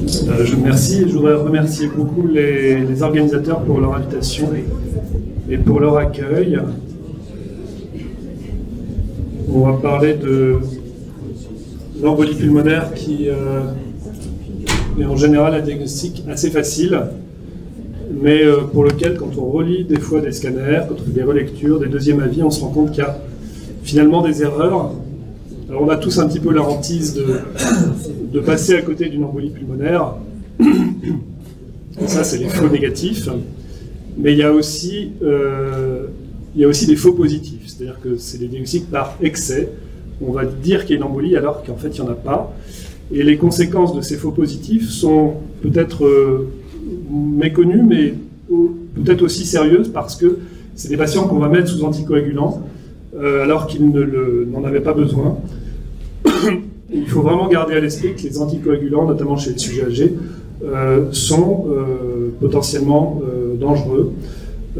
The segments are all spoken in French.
Je vous remercie. Je voudrais remercier beaucoup les organisateurs pour leur invitation et pour leur accueil. On va parler de l'embolie pulmonaire qui est en général un diagnostic assez facile, mais pour lequel, quand on relit des fois des scanners, quand on fait des relectures, des deuxièmes avis, on se rend compte qu'il y a finalement des erreurs. Alors on a tous un petit peu la hantise de passer à côté d'une embolie pulmonaire. Ça, c'est les faux négatifs. Mais il y a aussi des faux positifs. C'est-à-dire que c'est des diagnostics par excès. On va dire qu'il y a une embolie alors qu'en fait, il n'y en a pas. Et les conséquences de ces faux positifs sont peut-être méconnues, mais peut-être aussi sérieuses, parce que c'est des patients qu'on va mettre sous anticoagulants alors qu'ils n'en avaient pas besoin. Il faut vraiment garder à l'esprit que les anticoagulants, notamment chez les sujets âgés, sont potentiellement dangereux,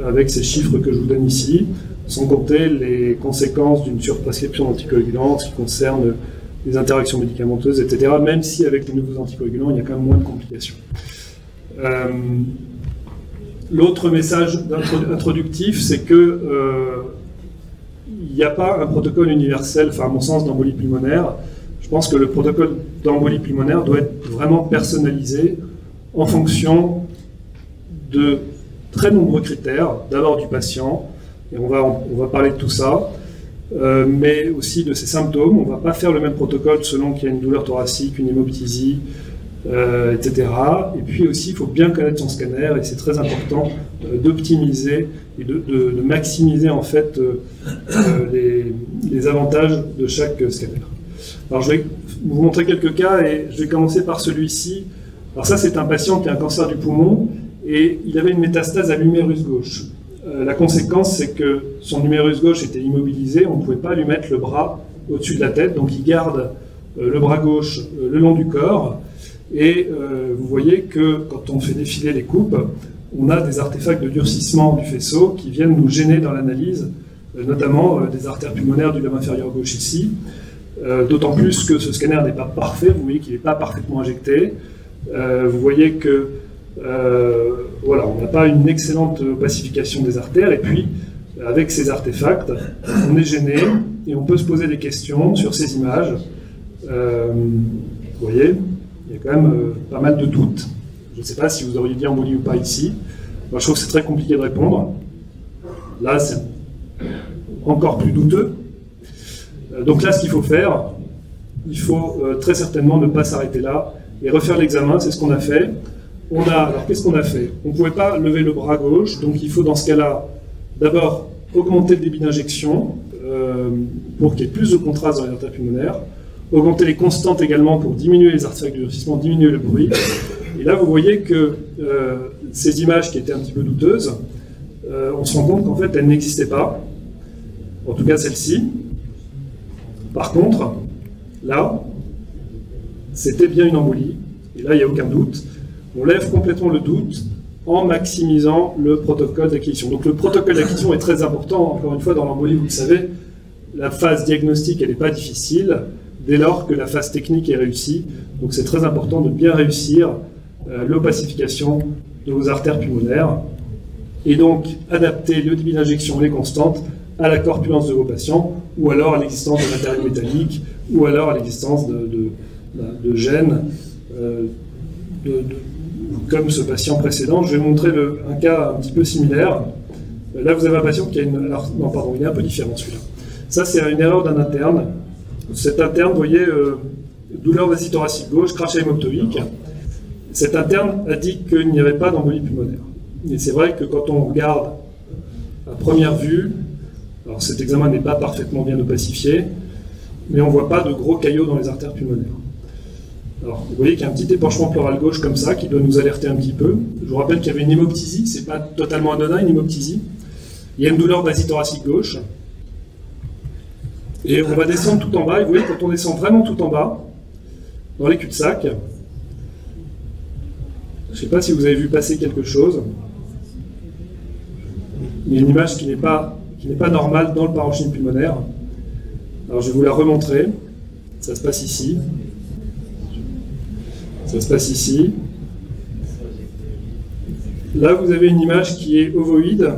avec ces chiffres que je vous donne ici, sans compter les conséquences d'une surprescription d'anticoagulants, en ce qui concerne les interactions médicamenteuses, etc. Même si avec les nouveaux anticoagulants, il y a quand même moins de complications. L'autre message introductif, c'est que il n'y a pas un protocole universel, enfin à mon sens, d'embolie pulmonaire. Je pense que le protocole d'embolie pulmonaire doit être vraiment personnalisé en fonction de très nombreux critères, d'abord du patient, et on va parler de tout ça, mais aussi de ses symptômes. On ne va pas faire le même protocole selon qu'il y a une douleur thoracique, une hémoptysie, etc. Et puis aussi, il faut bien connaître son scanner, et c'est très important d'optimiser et de maximiser en fait les avantages de chaque scanner. Alors je vais vous montrer quelques cas, et je vais commencer par celui-ci. Alors ça, c'est un patient qui a un cancer du poumon, et il avait une métastase à l'humérus gauche. La conséquence, c'est que son humérus gauche était immobilisé, on ne pouvait pas lui mettre le bras au-dessus de la tête, donc il garde le bras gauche le long du corps, et vous voyez que quand on fait défiler les coupes, on a des artefacts de durcissement du faisceau qui viennent nous gêner dans l'analyse, notamment des artères pulmonaires du lobe inférieur gauche ici, d'autant plus que ce scanner n'est pas parfait, vous voyez qu'il n'est pas parfaitement injecté, vous voyez que voilà, on n'a pas une excellente opacification des artères, et puis avec ces artefacts, on est gêné et on peut se poser des questions sur ces images. Vous voyez, il y a quand même pas mal de doutes. Je ne sais pas si vous auriez dit embolie ou pas ici. Moi, je trouve que c'est très compliqué de répondre. Là, c'est encore plus douteux. Donc là, ce qu'il faut faire, il faut très certainement ne pas s'arrêter là et refaire l'examen. C'est ce qu'on a fait. Alors, qu'est-ce qu'on a fait? On ne pouvait pas lever le bras gauche, donc il faut dans ce cas-là, d'abord, augmenter le débit d'injection pour qu'il y ait plus de contraste dans les artères pulmonaires, augmenter les constantes également pour diminuer les artefacts de durcissement, diminuer le bruit. Et là, vous voyez que ces images qui étaient un petit peu douteuses, on se rend compte qu'en fait, elles n'existaient pas. En tout cas, celle-ci. Par contre, là, c'était bien une embolie. Et là, il n'y a aucun doute. On lève complètement le doute en maximisant le protocole d'acquisition. Donc le protocole d'acquisition est très important. Encore une fois, dans l'embolie, vous le savez, la phase diagnostique, elle n'est pas difficile, dès lors que la phase technique est réussie. Donc c'est très important de bien réussir l'opacification de vos artères pulmonaires, et donc adapter le débit d'injection, les constantes, à la corpulence de vos patients, ou alors à l'existence de matériaux métalliques, ou alors à l'existence de gènes, comme ce patient précédent. Je vais montrer un cas un petit peu similaire. Là, vous avez un patient qui a une... Alors, non, pardon, il est un peu différent celui-là. Ça, c'est une erreur d'un interne. Cet interne, vous voyez, douleur vasithoracique gauche, crachat hémoptoïque. Cet interne a dit qu'il n'y avait pas d'embolie pulmonaire. Et c'est vrai que quand on regarde à première vue, alors cet examen n'est pas parfaitement bien opacifié, mais on ne voit pas de gros caillots dans les artères pulmonaires. Alors, vous voyez qu'il y a un petit épanchement pleural gauche comme ça qui doit nous alerter un petit peu. Je vous rappelle qu'il y avait une hémoptysie, c'est pas totalement anodin, une hémoptysie. Il y a une douleur basithoracique gauche. Et on va descendre tout en bas, et vous voyez, quand on descend vraiment tout en bas, dans les cul-de-sac, je ne sais pas si vous avez vu passer quelque chose. Il y a une image qui n'est pas normale dans le parenchyme pulmonaire. Alors je vais vous la remontrer. Ça se passe ici. Ça se passe ici. Là, vous avez une image qui est ovoïde,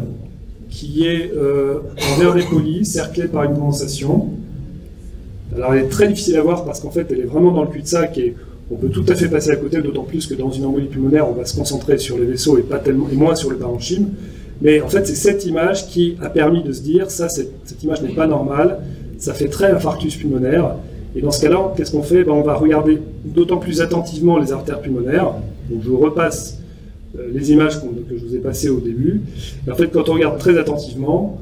qui est en verre dépoli, cerclée par une condensation. Alors, elle est très difficile à voir parce qu'en fait, elle est vraiment dans le cul-de-sac et on peut tout à fait passer à côté, d'autant plus que dans une embolie pulmonaire, on va se concentrer sur les vaisseaux et moins sur le parenchyme. Mais en fait, c'est cette image qui a permis de se dire, cette image n'est pas normale, ça fait très infarctus pulmonaire. Et dans ce cas-là, qu'est-ce qu'on fait? On va regarder d'autant plus attentivement les artères pulmonaires. Donc, je vous repasse les images que je vous ai passées au début. Et en fait, quand on regarde très attentivement,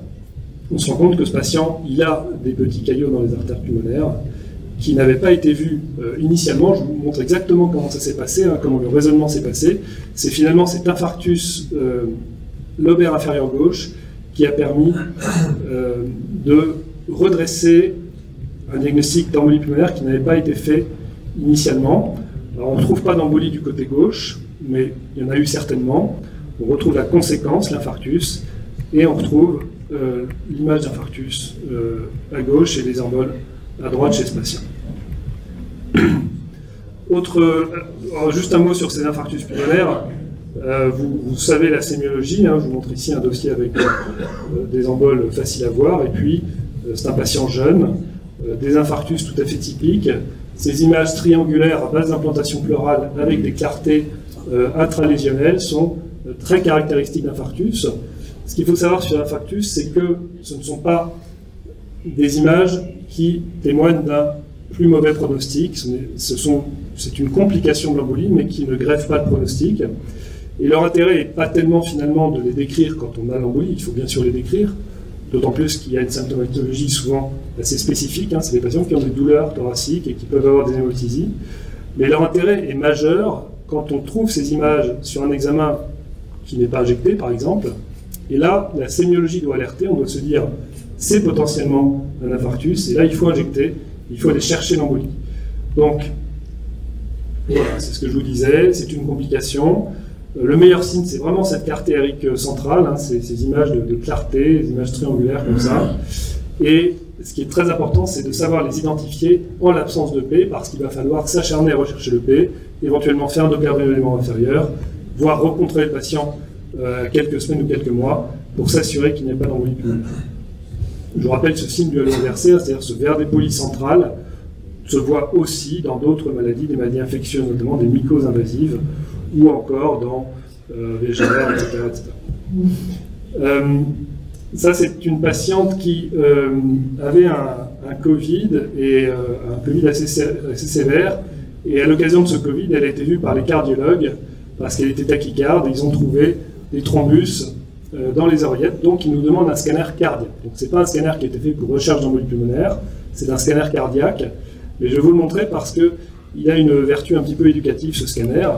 on se rend compte que ce patient, il a des petits caillots dans les artères pulmonaires qui n'avaient pas été vus initialement. Je vous montre exactement comment ça s'est passé, comment le raisonnement s'est passé. C'est finalement cet infarctus lobaire inférieur gauche qui a permis de redresser un diagnostic d'embolie pulmonaire qui n'avait pas été fait initialement. Alors, on ne trouve pas d'embolie du côté gauche, mais il y en a eu certainement. On retrouve la conséquence, l'infarctus, et on retrouve l'image d'infarctus à gauche et les emboles à droite chez ce patient. Juste un mot sur ces infarctus pulmonaires. Vous savez la sémiologie, je vous montre ici un dossier avec des emboles faciles à voir, et puis c'est un patient jeune, des infarctus tout à fait typiques, ces images triangulaires à base d'implantation pleurale avec des clartés intralésionnelles sont très caractéristiques d'infarctus. Ce qu'il faut savoir sur l'infarctus, c'est que ce ne sont pas des images qui témoignent d'un plus mauvais pronostic, c'est une complication de l'embolie, mais qui ne greffe pas de pronostic. Et leur intérêt n'est pas tellement finalement de les décrire quand on a l'embolie, il faut bien sûr les décrire, d'autant plus qu'il y a une symptomatologie souvent assez spécifique, c'est des patients qui ont des douleurs thoraciques et qui peuvent avoir des hémoptysies. Mais leur intérêt est majeur quand on trouve ces images sur un examen qui n'est pas injecté, par exemple, et là, la sémiologie doit alerter, on doit se dire, c'est potentiellement un infarctus, et là, il faut injecter, il faut aller chercher l'embolie. Donc, voilà, c'est ce que je vous disais, c'est une complication. Le meilleur signe, c'est vraiment cette carte théorique centrale, ces images de clarté, des images triangulaires comme ça. Et ce qui est très important, c'est de savoir les identifier en l'absence de P, parce qu'il va falloir s'acharner à rechercher le P, éventuellement faire un Doppler de l'élément inférieur, voire rencontrer le patient quelques semaines ou quelques mois pour s'assurer qu'il n'y a pas d'embolie pulmonaire. Je vous rappelle ce signe du halo inversé, c'est-à-dire ce verre dépoli central, se voit aussi dans d'autres maladies, des maladies infectieuses, notamment des mycoses invasives, ou encore dans VGR, etc. Ça, c'est une patiente qui avait un Covid, et un Covid assez sévère, et à l'occasion de ce Covid, elle a été vue par les cardiologues, parce qu'elle était tachycarde, et ils ont trouvé des thrombus dans les oreillettes, donc ils nous demandent un scanner cardiaque. Donc c'est pas un scanner qui a été fait pour recherche d'embolie pulmonaire, c'est un scanner cardiaque, mais je vais vous le montrer parce qu'il a une vertu un petit peu éducative, ce scanner.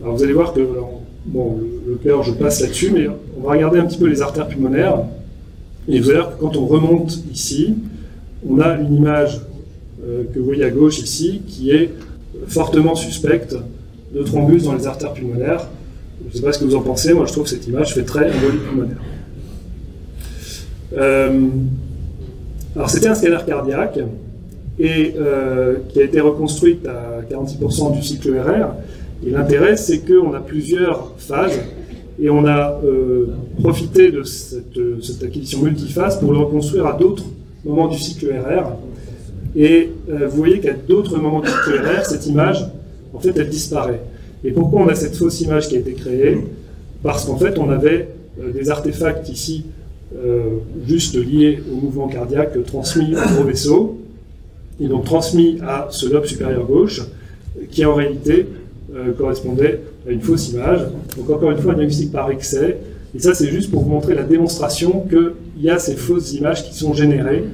Alors vous allez voir que, bon, le cœur, je passe là-dessus, mais on va regarder un petit peu les artères pulmonaires, et vous allez voir que quand on remonte ici, on a une image que vous voyez à gauche ici, qui est fortement suspecte de thrombus dans les artères pulmonaires. Je ne sais pas ce que vous en pensez, moi je trouve que cette image fait très embolie pulmonaire. Alors c'était un scanner cardiaque, et qui a été reconstruite à 46% du cycle ERR. Et l'intérêt, c'est qu'on a plusieurs phases, et on a profité de cette acquisition multiphase pour le reconstruire à d'autres moments du cycle ERR. Et vous voyez qu'à d'autres moments du cycle ERR, cette image, en fait, elle disparaît. Et pourquoi on a cette fausse image qui a été créée? Parce qu'en fait, on avait des artefacts ici, juste liés au mouvement cardiaque transmis au gros vaisseau, et donc transmis à ce lobe supérieur gauche, qui en réalité correspondait à une fausse image. Donc encore une fois, un diagnostic par excès, et ça c'est juste pour vous montrer la démonstration qu'il y a ces fausses images qui sont générées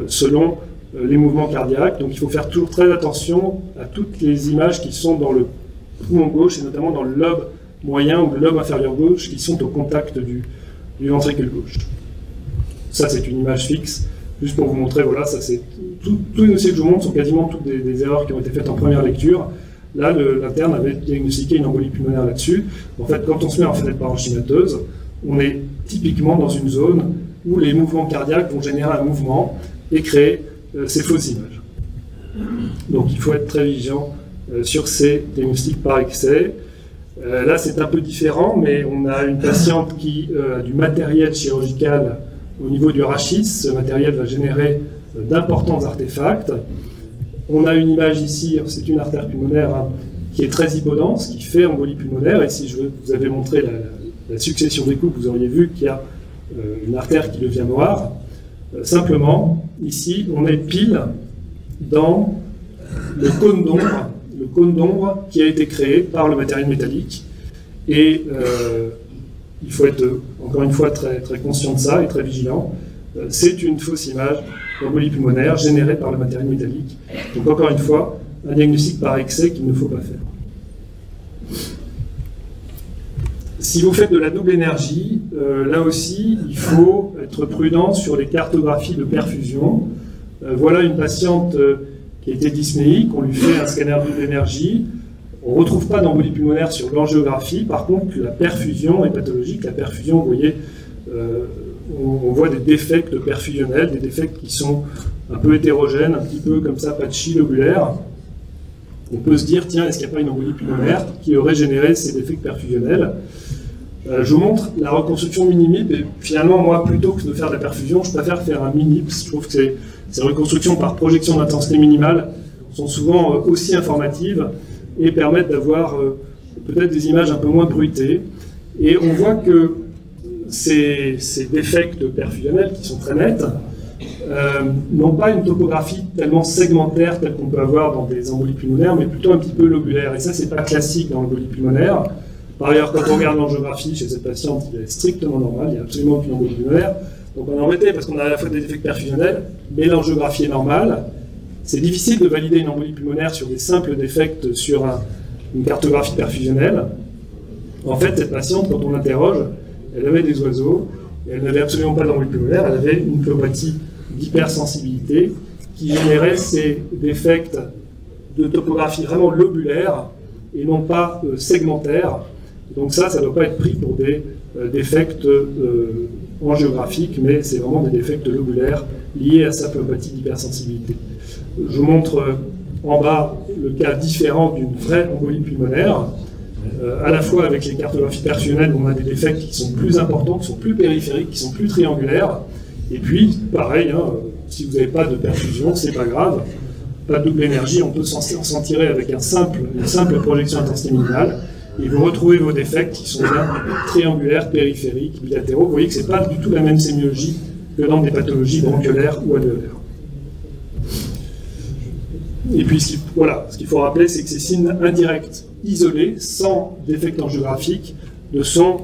selon les mouvements cardiaques. Donc il faut faire toujours très attention à toutes les images qui sont dans le poumon gauche, et notamment dans le lobe moyen ou le lobe inférieur gauche, qui sont au contact du ventricule gauche. Ça c'est une image fixe. Juste pour vous montrer, voilà, ça c'est tous les dossiers que je vous montre sont quasiment toutes des erreurs qui ont été faites en première lecture. Là, l'interne avait diagnostiqué une embolie pulmonaire là-dessus. En fait, quand on se met en fenêtre parenchymateuse, on est typiquement dans une zone où les mouvements cardiaques vont générer un mouvement et créer ces fausses images. Donc il faut être très vigilant sur ces diagnostics par excès. Là, c'est un peu différent, mais on a une patiente qui a du matériel chirurgical au niveau du rachis. Ce matériel va générer d'importants artefacts. On a une image ici, c'est une artère pulmonaire qui est très hypodense, qui fait embolie pulmonaire. Et si je vous avais montré la succession des coupes, vous auriez vu qu'il y a une artère qui devient noire. Simplement, ici, on est pile dans le cône d'ombre qui a été créé par le matériel métallique. Et il faut être, encore une fois, très, très conscient de ça et très vigilant. C'est une fausse image d'embolie pulmonaire générée par le matériel métallique. Donc, encore une fois, un diagnostic par excès qu'il ne faut pas faire. Si vous faites de la double énergie, là aussi, il faut être prudent sur les cartographies de perfusion. Voilà une patiente qui a été dyspnéique, on lui fait un scanner double énergie. On ne retrouve pas d'embolie pulmonaire sur l'angiographie. Par contre, la perfusion est pathologique. La perfusion, vous voyez, on voit des défects perfusionnels, des défects qui sont un peu hétérogènes, un petit peu comme ça, patchy, lobulaires. On peut se dire, tiens, est-ce qu'il n'y a pas une embolie pulmonaire qui aurait généré ces défects perfusionnels? Je vous montre la reconstruction mini-MIP, et finalement, moi, plutôt que de faire de la perfusion, je préfère faire un mini-MIPS. Je trouve que ces reconstructions par projection d'intensité minimale sont souvent aussi informatives et permettent d'avoir peut-être des images un peu moins bruitées. Et on voit que ces défects perfusionnels, qui sont très nets, n'ont pas une topographie tellement segmentaire telle qu'on peut avoir dans des embolies pulmonaires, mais plutôt un petit peu lobulaire. Et ça, c'est pas classique dans l'embolie pulmonaire. Par ailleurs, quand on regarde l'angiographie chez cette patiente, il est strictement normal, il n'y a absolument aucune embolie pulmonaire. Donc on est embêté parce qu'on a à la fois des défects perfusionnels, mais l'angiographie est normale. C'est difficile de valider une embolie pulmonaire sur des simples défects sur une cartographie perfusionnelle. En fait, cette patiente, quand on l'interroge, elle avait des oiseaux, et elle n'avait absolument pas d'embolie pulmonaire, elle avait une pyopathie d'hypersensibilité qui générait ces défects de topographie vraiment lobulaire et non pas segmentaire. Donc ça ne doit pas être pris pour des défects angiographiques, mais c'est vraiment des défects lobulaires liés à sa pyopathie d'hypersensibilité. Je vous montre en bas le cas différent d'une vraie embolie pulmonaire, à la fois avec les cartographies perfusionnelles où on a des défects qui sont plus importants, qui sont plus périphériques, qui sont plus triangulaires, et puis pareil, si vous n'avez pas de perfusion, c'est pas grave, pas de double énergie, on peut s'en tirer avec une simple projection d'intensité minimale, et vous retrouvez vos défects qui sont bien triangulaires, périphériques, bilatéraux. Vous voyez que ce n'est pas du tout la même sémiologie que dans des pathologies bronchiolaires ou alvéolaires. Et puis, ce qu'il faut rappeler, c'est que ces signes indirects, isolés, sans défect angiographique, ne sont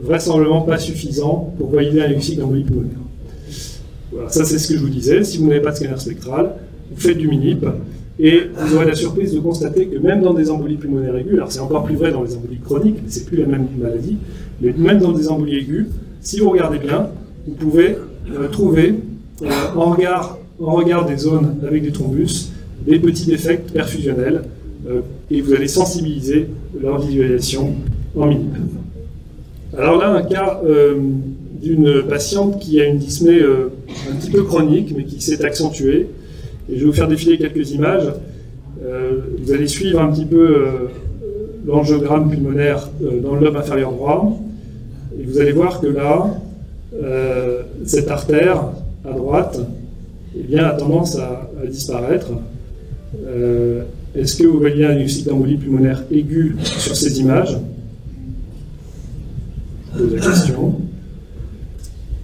vraisemblablement pas suffisants pour valider un diagnostic d'embolie pulmonaire. Voilà, ça c'est ce que je vous disais. Si vous n'avez pas de scanner spectral, vous faites du MINIP, et vous aurez la surprise de constater que même dans des embolies pulmonaires aiguës, alors c'est encore plus vrai dans les embolies chroniques, mais c'est plus la même maladie, mais même dans des embolies aiguës, si vous regardez bien, vous pouvez trouver en regard des zones avec des thrombus, des petits défects perfusionnels, et vous allez sensibiliser leur visualisation en MINIP. Alors là, un cas d'une patiente qui a une dyspnée un petit peu chronique, mais qui s'est accentuée. Et je vais vous faire défiler quelques images. Vous allez suivre un petit peu l'angiogramme pulmonaire dans le lobe inférieur droit. Et vous allez voir que là, cette artère à droite eh bien, a tendance à disparaître. Est-ce que vous voyez un diagnostic d'embolie pulmonaire aiguë sur ces images? Je pose la question.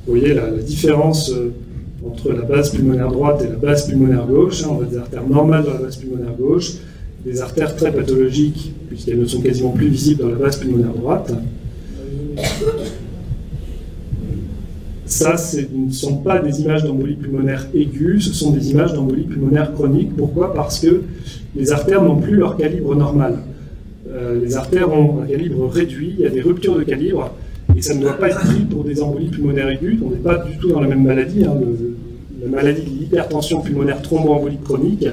Vous voyez la différence entre la base pulmonaire droite et la base pulmonaire gauche. On a des artères normales dans la base pulmonaire gauche, des artères très pathologiques, puisqu'elles ne sont quasiment plus visibles dans la base pulmonaire droite. Ça, ce ne sont pas des images d'embolie pulmonaire aiguë, ce sont des images d'embolie pulmonaire chronique. Pourquoi? Parce que les artères n'ont plus leur calibre normal. Les artères ont un calibre réduit, il y a des ruptures de calibre, et ça ne doit pas être pris pour des embolies pulmonaires aiguës. On n'est pas du tout dans la même maladie. La maladie de l'hypertension pulmonaire thromboembolique chronique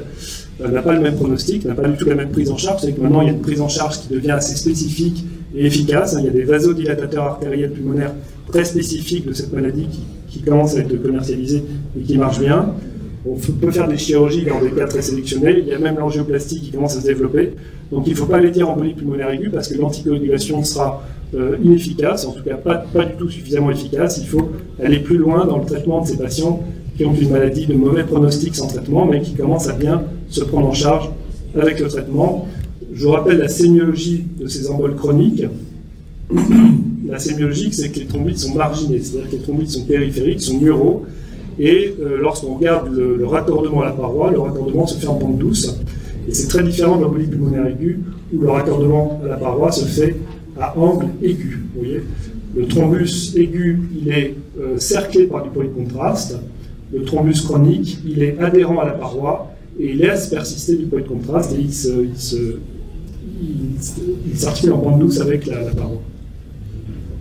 n'a pas le même pronostic, n'a pas du tout la même prise en charge. C'est que maintenant, il y a une prise en charge qui devient assez spécifique et efficace. Il y a des vasodilatateurs artériels pulmonaires très spécifiques de cette maladie qui commencent à être commercialisés et qui marchent bien. On peut faire des chirurgies dans des cas très sélectionnés. Il y a même l'angioplastie qui commence à se développer. Donc il ne faut pas les dire embolie pulmonaire aiguë parce que l'anticoagulation sera inefficace, en tout cas pas du tout suffisamment efficace. Il faut aller plus loin dans le traitement de ces patients qui ont une maladie de mauvais pronostic sans traitement, mais qui commencent à bien se prendre en charge avec le traitement. Je vous rappelle la sémiologie de ces emboles chroniques. La sémiologie, c'est que les thromboïdes sont marginés, c'est-à-dire que les thromboïdes sont périphériques, sont muraux, et lorsqu'on regarde le raccordement à la paroi, le raccordement se fait en pente douce, et c'est très différent de l'embolie pulmonaire aiguë, où le raccordement à la paroi se fait à angle aigu. Vous voyez, le thrombus aigu, il est cerclé par du polycontraste. Le thrombus chronique, il est adhérent à la paroi et il laisse persister du polycontraste et il s'articule en bande douce avec la paroi.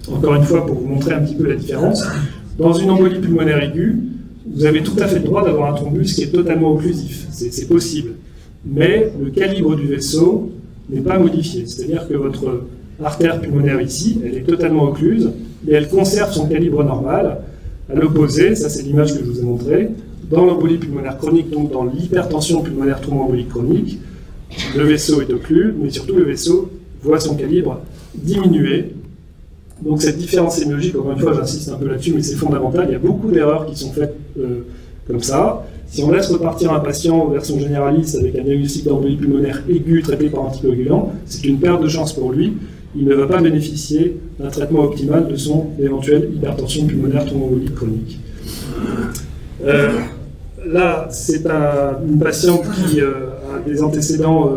Encore une fois, pour vous montrer un petit peu la différence, dans une embolie pulmonaire aiguë, vous avez tout à fait le droit d'avoir un thrombus qui est totalement occlusif. C'est possible. Mais le calibre du vaisseau n'est pas modifié. C'est-à-dire que votre artère pulmonaire ici, elle est totalement occluse, mais elle conserve son calibre normal. À l'opposé, ça c'est l'image que je vous ai montrée, dans l'embolie pulmonaire chronique, donc dans l'hypertension pulmonaire thromboembolique chronique, le vaisseau est occlus, mais surtout le vaisseau voit son calibre diminuer. Donc cette différence sémiologique, encore une fois j'insiste un peu là-dessus, mais c'est fondamental, il y a beaucoup d'erreurs qui sont faites comme ça. Si on laisse repartir un patient en version généraliste avec un diagnostic d'embolie pulmonaire aiguë traité par anticoagulant, c'est une perte de chance pour lui. Il ne va pas bénéficier d'un traitement optimal de son éventuelle hypertension pulmonaire thromboembolique chronique. Là, c'est une patiente qui a des antécédents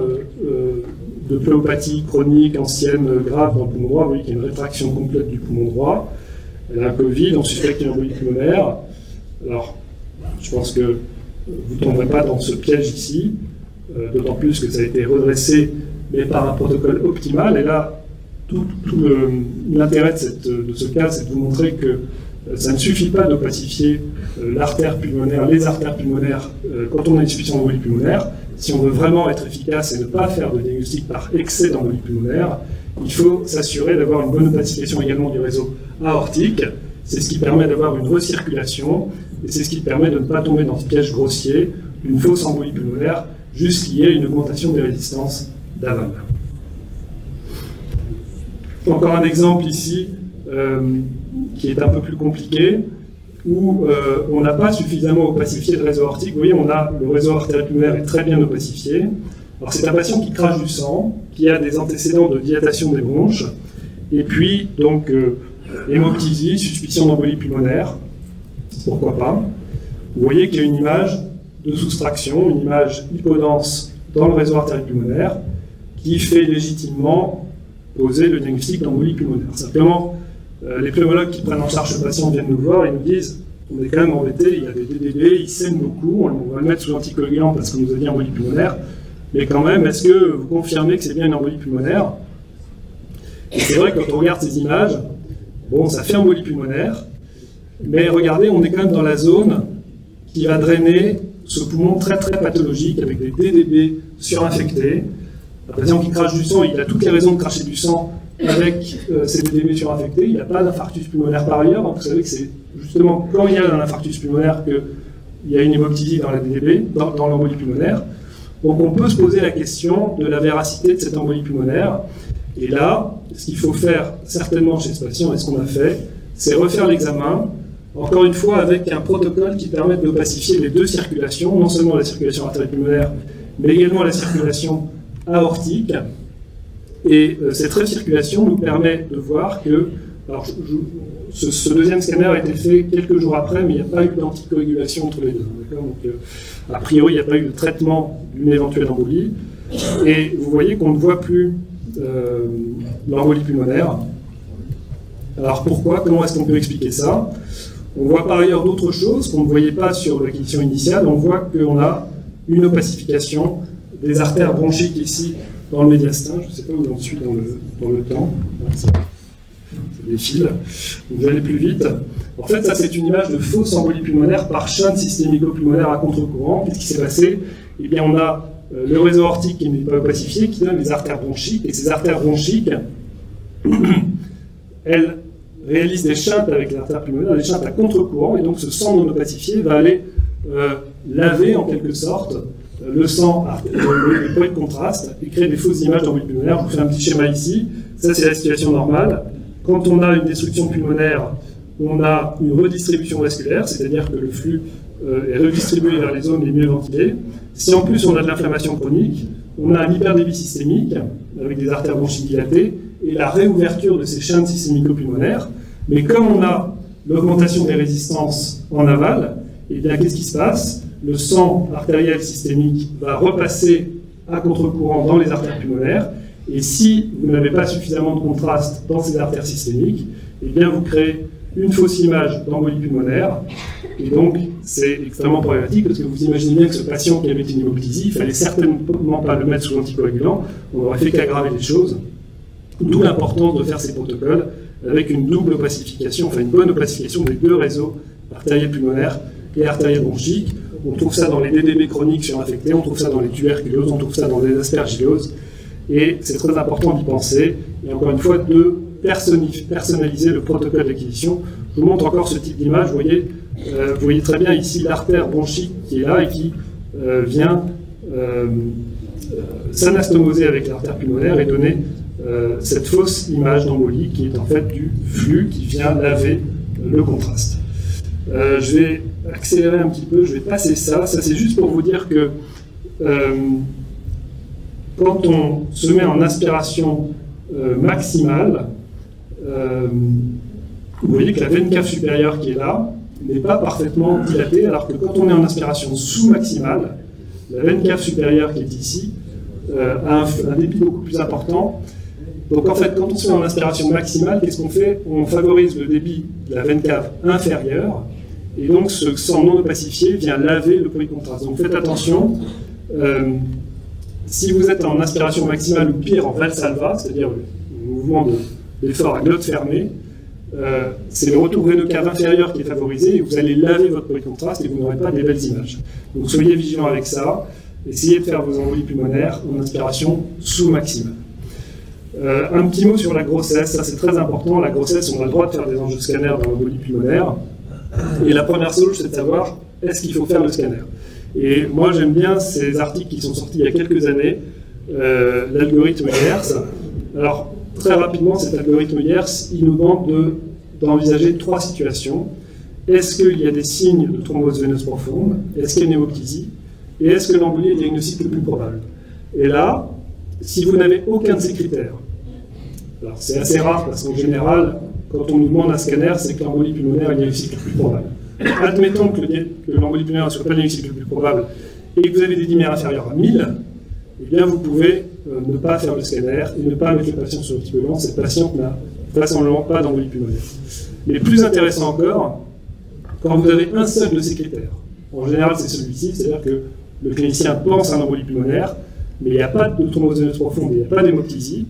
de pléopathie chronique ancienne grave dans le poumon droit. Vous voyez qu'il y a une rétraction complète du poumon droit. Elle a un Covid, on suspecte une embolie pulmonaire. Alors, je pense que vous ne tomberez pas dans ce piège ici, d'autant plus que ça a été redressé, mais par un protocole optimal. Et là, tout l'intérêt de ce cas, c'est de vous montrer que ça ne suffit pas d'opacifier l'artère pulmonaire, les artères pulmonaires quand on a une suspicion d'embolie pulmonaire. Si on veut vraiment être efficace et ne pas faire de diagnostic par excès d'embolie pulmonaire, il faut s'assurer d'avoir une bonne opacification également du réseau aortique. C'est ce qui permet d'avoir une recirculation et c'est ce qui permet de ne pas tomber dans ce piège grossier d'une fausse embolie pulmonaire juste liée à une augmentation des résistances d'aval. Encore un exemple ici qui est un peu plus compliqué, où on n'a pas suffisamment opacifié le réseau aortique. Vous voyez, le réseau artério-pulmonaire est très bien opacifié. Alors c'est un patient qui crache du sang, qui a des antécédents de dilatation des bronches, et puis donc hémoptysie, suspicion d'embolie pulmonaire, pourquoi pas. Vous voyez qu'il y a une image de soustraction, une image hypodense dans le réseau artério-pulmonaire, qui fait légitimement poser le diagnostic d'embolie pulmonaire. Simplement, les pneumologues qui prennent en charge ce patient viennent nous voir et nous disent on est quand même embêté, il y a des DDB, il saigne beaucoup, on va le mettre sous anticoagulant parce qu'on nous a dit embolie pulmonaire, mais quand même, est-ce que vous confirmez que c'est bien une embolie pulmonaire? Et c'est vrai que quand on regarde ces images, bon, ça fait embolie pulmonaire, mais regardez, on est quand même dans la zone qui va drainer ce poumon très très pathologique avec des DDB surinfectés. Un patient qui crache du sang, il a toutes les raisons de cracher du sang avec ces DDB surinfectés. Il n'a pas d'infarctus pulmonaire par ailleurs. Donc vous savez que c'est justement quand il y a un infarctus pulmonaire qu'il y a une hémoptysie dans la DDB, dans l'embolie pulmonaire. Donc on peut se poser la question de la véracité de cette embolie pulmonaire. Et là, ce qu'il faut faire certainement chez ce patient, et ce qu'on a fait, c'est refaire l'examen, encore une fois avec un protocole qui permet de pacifier les deux circulations, non seulement la circulation artério-pulmonaire, mais également la circulation aortique. Et cette recirculation nous permet de voir que, alors ce deuxième scanner a été fait quelques jours après, mais il n'y a pas eu d'anticoagulation entre les deux. Donc, a priori, il n'y a pas eu de traitement d'une éventuelle embolie. Et vous voyez qu'on ne voit plus l'embolie pulmonaire. Alors pourquoi? Comment est-ce qu'on peut expliquer ça? On voit par ailleurs d'autres choses qu'on ne voyait pas sur l'acquisition initiale. On voit qu'on a une opacification des artères bronchiques ici dans le médiastin. Je ne sais pas où j'en suis dans le temps. C'est des fils. Donc je vais aller plus vite. En fait, ça c'est une image de fausse embolie pulmonaire par shunt systémico-pulmonaire à contre-courant. Qu'est-ce qui s'est passé? Eh bien, on a le réseau aortique qui n'est pas opacifié, qui donne les artères bronchiques. Et ces artères bronchiques, elles réalisent des shunts avec l'artère pulmonaire, des shunts à contre-courant. Et donc ce sang non opacifié va aller laver en quelque sorte le sang, le point de contraste, et créer des fausses images d'embolie pulmonaire. Je vous fais un petit schéma ici. Ça, c'est la situation normale. Quand on a une destruction pulmonaire, on a une redistribution vasculaire, c'est-à-dire que le flux est redistribué vers les zones les mieux ventilées. Si en plus on a de l'inflammation chronique, on a un hyperdébit systémique, avec des artères bronchiques dilatées, et la réouverture de ces chaînes systémico-pulmonaires. Mais comme on a l'augmentation des résistances en aval, et bien qu'est-ce qui se passe? Le sang artériel systémique va repasser à contre-courant dans les artères pulmonaires, et si vous n'avez pas suffisamment de contraste dans ces artères systémiques, eh bien vous créez une fausse image d'embolie pulmonaire, et donc c'est extrêmement problématique, parce que vous imaginez bien que ce patient qui avait une hémoptysie, il ne fallait certainement pas le mettre sous anticoagulant, on n'aurait fait qu'aggraver les choses, d'où l'importance de faire ces protocoles avec une double opacification, enfin une bonne opacification des deux réseaux artériels pulmonaires et artériels bronchiques. On trouve ça dans les DDB chroniques surinfectés, on trouve ça dans les tuberculoses, on trouve ça dans les aspergilloses, et c'est très important d'y penser, et encore une fois, de personnaliser le protocole d'acquisition. Je vous montre encore ce type d'image. Vous voyez très bien ici l'artère bronchique qui est là et qui vient s'anastomoser avec l'artère pulmonaire et donner cette fausse image d'embolie qui est en fait du flux qui vient laver le contraste. Je vais accélérer un petit peu, je vais passer ça. Ça, c'est juste pour vous dire que quand on se met en aspiration maximale, vous voyez que la veine cave supérieure qui est là n'est pas parfaitement dilatée, alors que quand on est en aspiration sous-maximale, la veine cave supérieure qui est ici a un débit beaucoup plus important. Donc en fait, quand on se met en aspiration maximale, qu'est-ce qu'on fait? On favorise le débit de la veine cave inférieure, et donc ce sang non opacifié vient laver le polycontrast. Donc faites attention, si vous êtes en aspiration maximale ou pire en valsalva, c'est-à-dire le mouvement d'effort à glotte fermée, c'est le retour veineux cave inférieur qui est favorisé, et vous allez laver votre polycontrast et vous n'aurez pas des belles images. Donc soyez vigilants avec ça, essayez de faire vos embolies pulmonaires en aspiration sous-maximale. Un petit mot sur la grossesse, ça c'est très important. La grossesse, on a le droit de faire des enjeux scanner dans l'embolie pulmonaire. Et la première chose, c'est de savoir est-ce qu'il faut faire le scanner. Et moi j'aime bien ces articles qui sont sortis il y a quelques années, l'algorithme IERS. Alors très rapidement, cet algorithme IERS, il nous demande d'envisager 3 situations. Est-ce qu'il y a des signes de thrombose veineuse profonde? Est-ce qu'il y a une hémoptysie? Et est-ce que l'embolie est le diagnostic le plus probable? Et là, si vous n'avez aucun de ces critères, alors c'est assez rare parce qu'en général, quand on nous demande un scanner, c'est que l'embolie pulmonaire est le diagnostic le plus probable. Admettons que l'embolie pulmonaire ne soit pas le diagnostic le plus probable et que vous avez des dimères inférieurs à 1000, eh bien vous pouvez ne pas faire le scanner et ne pas mettre le patient sur l'anticoagulant. Cette patiente n'a vraisemblablement pas d'embolie pulmonaire. Mais plus intéressant encore, quand vous avez un seul de ces critères, en général c'est celui-ci, c'est-à-dire que le clinicien pense à un embolie pulmonaire, mais il n'y a pas de thrombose veineuse profonde, il n'y a pas d'hémoptysie.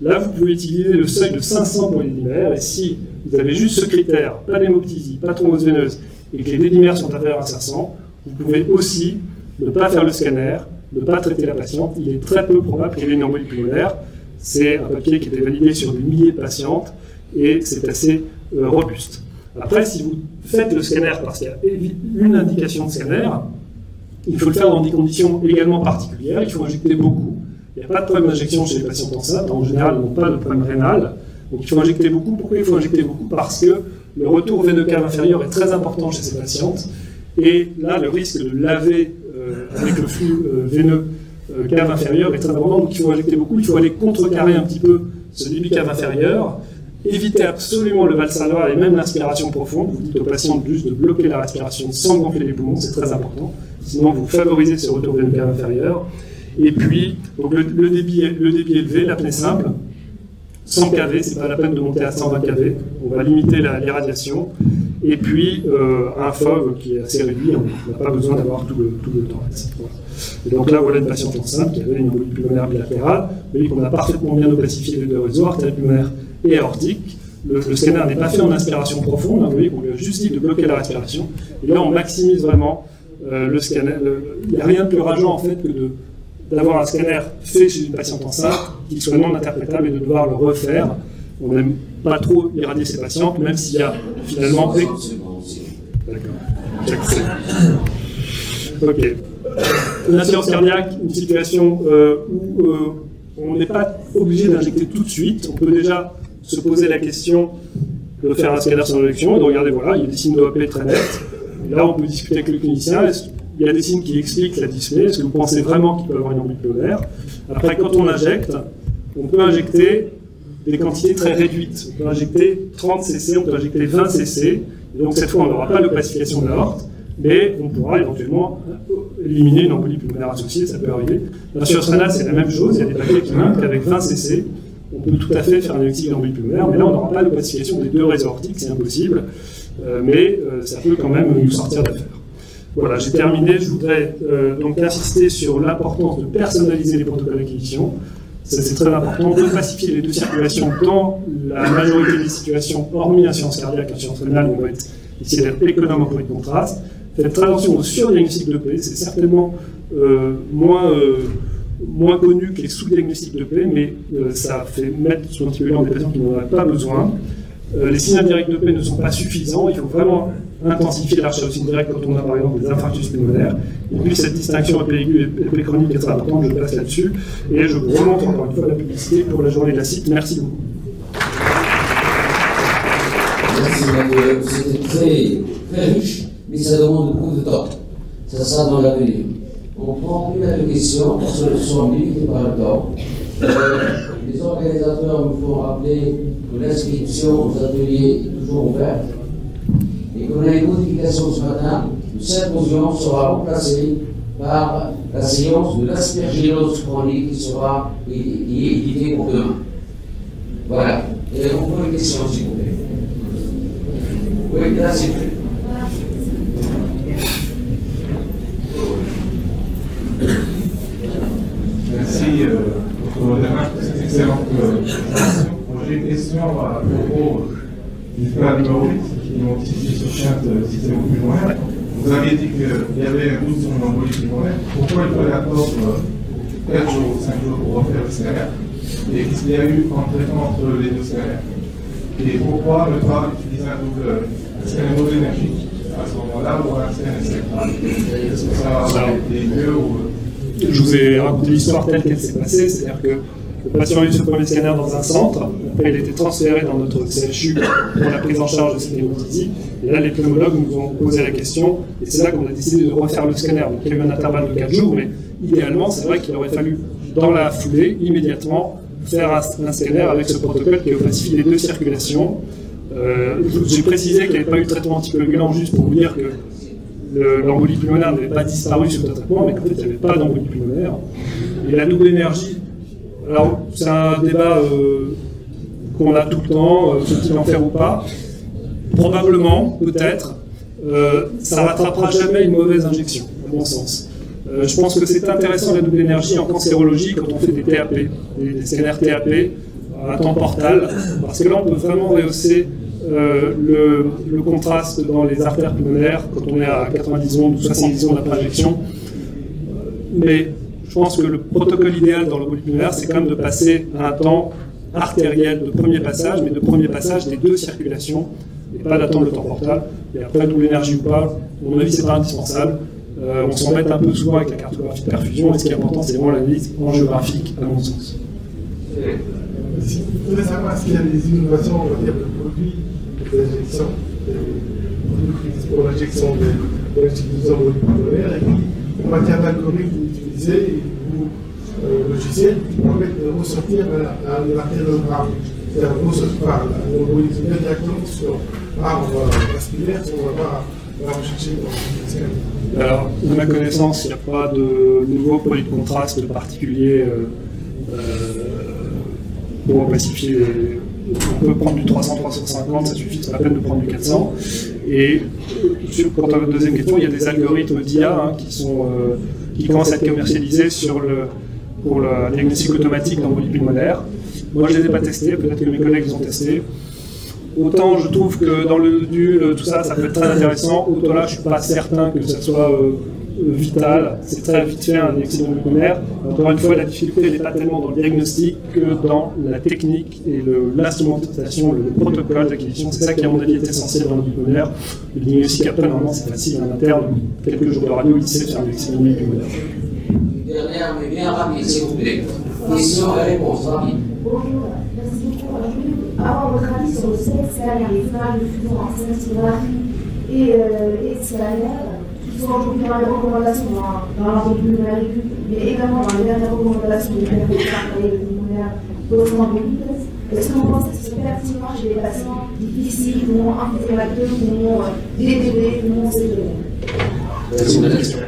Là, vous pouvez utiliser le seuil de 500 pour les dimères, et si vous avez juste ce critère, pas d'hémoptysie, pas de thrombose veineuse, et que les dimères sont inférieures à 500, vous pouvez aussi ne pas faire le scanner, ne pas traiter la patiente. Il est très peu probable qu'elle ait une embolie pulmonaire. C'est un papier qui a été validé sur des milliers de patientes, et c'est assez robuste. Après, si vous faites le scanner parce qu'il y a une indication de scanner, il faut le faire dans des conditions également particulières. Il faut injecter beaucoup. Il n'y a pas de problème d'injection chez les patients enceintes. En général, ils n'ont pas de problème rénal. Donc il faut injecter beaucoup. Pourquoi il faut injecter beaucoup? Parce que le retour veineux cave inférieur est très important chez ces patientes. Et là, le risque de laver avec le flux veineux cave inférieur est très important. Donc il faut injecter beaucoup. Il faut aller contrecarrer un petit peu ce débit cave inférieur. Éviter absolument le valsalva et même l'inspiration profonde. Vous dites aux patients juste de bloquer la respiration sans gonfler les poumons, c'est très important. Sinon, vous favorisez ce retour veineux cave inférieur. Et puis, donc le débit élevé, l'apnée simple, 100 kV, c'est pas la peine de monter à 120 kV. On va limiter l'irradiation. Et puis, un FOV qui est assez réduit, on n'a pas besoin d'avoir tout le thorax. Voilà. Et donc là, voilà une patiente enceinte qui avait une embolie pulmonaire bilatérale. Vous voyez qu'on a parfaitement bien opacifié les deux réseaux, artère pulmonaire et aortique. Le scanner n'est pas fait en inspiration profonde, hein, vous voyez qu'on lui a juste dit de bloquer la respiration. Et là, on maximise vraiment le scanner. Il n'y a rien de plus rageant en fait que d'avoir un scanner fait chez une patiente enceinte qui soit non interprétable et de devoir le refaire. On n'aime pas trop irradier ces patientes, même s'il y a finalement... D'accord. Ok. L'insuffisance cardiaque, une situation où on n'est pas obligé d'injecter tout de suite. On peut déjà se poser la question de faire un scanner sans injection et de regarder, voilà, il y a des signes d'OAP très nets. Et là, on peut discuter avec le clinicien. Il y a des signes qui expliquent la dyspnée. Est-ce que vous pensez vraiment qu'il peut avoir une embolie pulmonaire? Après, quand on injecte, on peut injecter des quantités très réduites. On peut injecter 30 cc, on peut injecter 20 cc. Et donc cette fois, on n'aura pas l'opacification de l'aorte, mais on pourra éventuellement éliminer une embolie pulmonaire associée, ça peut arriver. L'insuffisance rénale, c'est la même chose. Il y a des papiers qui montrent qu'avec 20 cc, on peut tout à fait faire un diagnostic d'embolie pulmonaire, mais là, on n'aura pas l'opacification des deux réseaux aortiques, c'est impossible. Mais ça peut quand même nous sortir d'affaire. Voilà, j'ai terminé. Je voudrais donc insister sur l'importance de personnaliser les protocoles d'acquisition. C'est très important de pacifier les deux circulations dans la majorité des situations, hormis insuffisance cardiaque, insuffisance rénale, on va essayer d'être économe en produit de contraste. Faites très attention au surdiagnostic de P, c'est certainement moins connu que les sous-diagnostics de P, mais ça fait mettre sous anticoagulant des patients qui n'en auraient pas besoin. Les signes indirects de P ne sont pas suffisants, il faut vraiment intensifier la recherche indirecte quand on a par exemple des infarctus pulmonaires. Et puis cette distinction EP aiguë et EP chronique est très importante, je passe là-dessus. Et je vous remonte encore une fois la publicité pour la journée de la CIT. Merci beaucoup. Merci Manuel, c'était très riche, mais ça demande beaucoup de temps. Ça sera dans l'avenir. On prend une question, parce que ce sont limités par le temps. Les organisateurs nous font rappeler que l'inscription aux ateliers est toujours ouverte et qu'on a une modification ce matin. Le symposium sera remplacé par la séance de l'aspergillose chronique qui est éditée pour demain. Voilà. Et on prend une question, s'il vous plaît. Oui, là, c'est tout. Merci pour cette excellente présentation. J'ai une question à propos du cas numéro 8 qui est identifié sur chaque système pulmonaire. Vous aviez dit qu'il y avait un doute sur une embolie pulmonaire. Pourquoi il fallait attendre 4 jours ou 5 jours pour refaire le scanner? Et qu'est-ce qu'il y a eu en traitement entre les deux scanners? Et pourquoi ne pas utiliser un double scanner haute énergie à ce moment-là ou un scanner spectral? Est-ce que ça aurait été mieux ou... Je vous ai raconté l'histoire telle qu'elle s'est passée, c'est-à-dire que le patient a eu ce premier scanner dans un centre, après il a été transféré dans notre CHU pour la prise en charge de cette hémoptysie, et là les pneumologues nous ont posé la question, et c'est là qu'on a décidé de refaire le scanner. Donc il y a eu un intervalle de 4 jours, mais idéalement c'est vrai qu'il aurait fallu, dans la foulée, immédiatement, faire un scanner avec ce protocole qui opacifie les deux circulations. J'ai précisé qu'il n'y avait pas eu de traitement anticoagulant juste pour vous dire que l'embolie pulmonaire n'avait pas disparu sur le traitement, mais qu'en fait, il n'y avait pas d'embolie pulmonaire. Et la double énergie, alors c'est un débat qu'on a tout le temps, faut-il en faire ou pas? Probablement, peut-être. Ça ne rattrapera jamais une mauvaise injection, à mon sens. Je pense que c'est intéressant la double énergie en cancérologie quand on fait des TAP, des scanners TAP à temps portal, parce que là, on peut vraiment rehausser le contraste dans les artères pulmonaires quand on est à 90 ondes ou 70 ondes après injection. Mais je pense que le protocole idéal dans l'embolie pulmonaire, c'est quand même de passer à un temps artériel de premier passage, mais de premier passage des deux circulations, et pas d'attendre le temps portal. Et après, double énergie ou pas, à mon avis, c'est pas indispensable. On s'embête un peu souvent avec la cartographie de perfusion, et ce qui est important, c'est vraiment l'analyse angiographique, à mon sens. Je voudrais savoir s'il y a des innovations, on va dire, de produits d'injection, pour l'injection des embolies pulmonaires, et puis en matière d'algorithme utilisé ou logiciel qui permettent de ressortir un artériogramme. C'est-à-dire par l'embolie pulmonaire directement sur l'arbre vasculaire si on va pas rechercher dans le scanner. Alors, de ma connaissance, il n'y a pas de nouveau produit de contraste particulier pour opacifier. On peut prendre du 300, 350, ça suffit, c'est pas la peine de prendre du 400. Et quant à votre deuxième question, il y a des algorithmes d'IA qui commencent à être commercialisés pour le diagnostic automatique d'embolie pulmonaire. Moi, je ne les ai pas testés, peut-être que mes collègues les ont testés. Autant je trouve que dans le nul, tout ça, ça peut être très intéressant, autant là, je ne suis pas certain que ça soit vital, c'est très vite fait un accident pulmonaire. Encore une fois, la difficulté n'est pas tellement dans le diagnostic que dans la technique et l'instrumentation, le protocole d'acquisition. C'est ça qui, à mon avis, est essentiel dans le pulmonaire. Le diagnostic, après, normalement, c'est facile en interne. Quelques jours de radio, il sait faire un accident pulmonaire. Dernière, mais bien rapide, s'il vous plaît. Question et réponse, rapide. Bonjour, merci beaucoup. Je voulais avoir votre avis sur le scanner, les images de fusion en scintigraphie et scanner, qui sont aujourd'hui dans les recommandations dans l'ordre pulmonaire aigu, mais également dans les dernières recommandations du pulmonaire post-embolique. Est-ce que vous pensez que c'est pertinent chez les patients difficiles, ou amphithémateux, ou DDD, ou CDD? Merci de la question.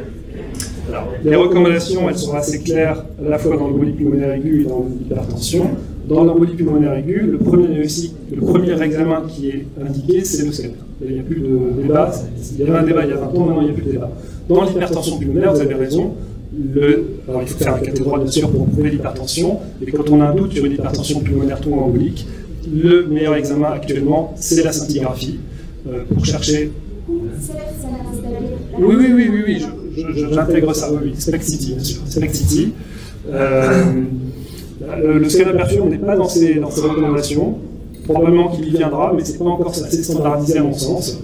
Alors, les recommandations, elles sont assez claires à la fois dans l'embolie pulmonaire aiguë et dans l'hypertension. Dans l'embolie pulmonaire aiguë, le premier examen qui est indiqué, c'est le scanner. Il n'y a plus de débat. Il y avait un débat il y a 20 ans, maintenant il n'y a plus de débat. Dans l'hypertension pulmonaire, vous avez raison. Alors il faut faire un cathédrale bien sûr pour prouver l'hypertension. Et quand on a un doute sur une hypertension pulmonaire thromboembolique, le meilleur examen actuellement, c'est la scintigraphie pour chercher. Oui, j'intègre ça, oui, SPECT-CT, bien sûr. SPECT-CT. Le scanner perfusion n'est pas dans ces recommandations. Probablement qu'il y viendra, mais ce n'est pas encore assez standardisé à mon sens.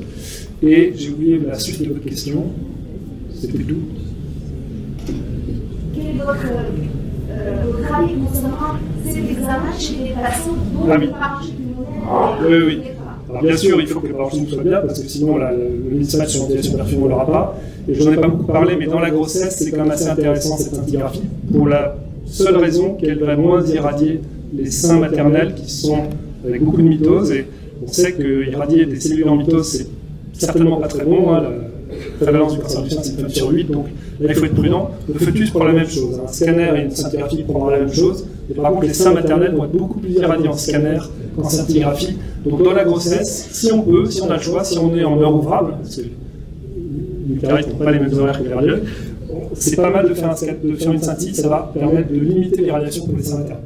Et j'ai oublié la suite de votre question. C'était tout. Quel est votre avis concernant ces examens chez les patients dont Ah oui. le parenchyme pulmonaire Oui. Alors bien sûr, il faut que le parenchyme soit bien, parce que sinon le mismatch sur ventilation perfusion ne l'aura pas. Et je n'en ai pas beaucoup parlé, mais dans la grossesse, c'est quand même assez intéressant cette scintigraphie, pour la seule raison qu'elle va moins irradier les seins maternels qui sont avec beaucoup de mitose. Et on sait que irradier des cellules en mitose, c'est certainement pas très bon. La prévalence du cancer du sein, c'est 9 sur 8, donc là, il faut être prudent. Le fœtus prend la même chose. Un scanner et une scintigraphie prendront la même chose. Et par contre, les seins maternels vont être beaucoup plus irradiés en scanner qu'en scintigraphie. Donc dans la grossesse, si on peut, si on a le choix, si on est en heure ouvrable, parce que les nucléaires n'ont pas les mêmes horaires que les radiologues, c'est pas mal de faire une scintille, ça va permettre de limiter l'irradiation pour les seins maternels.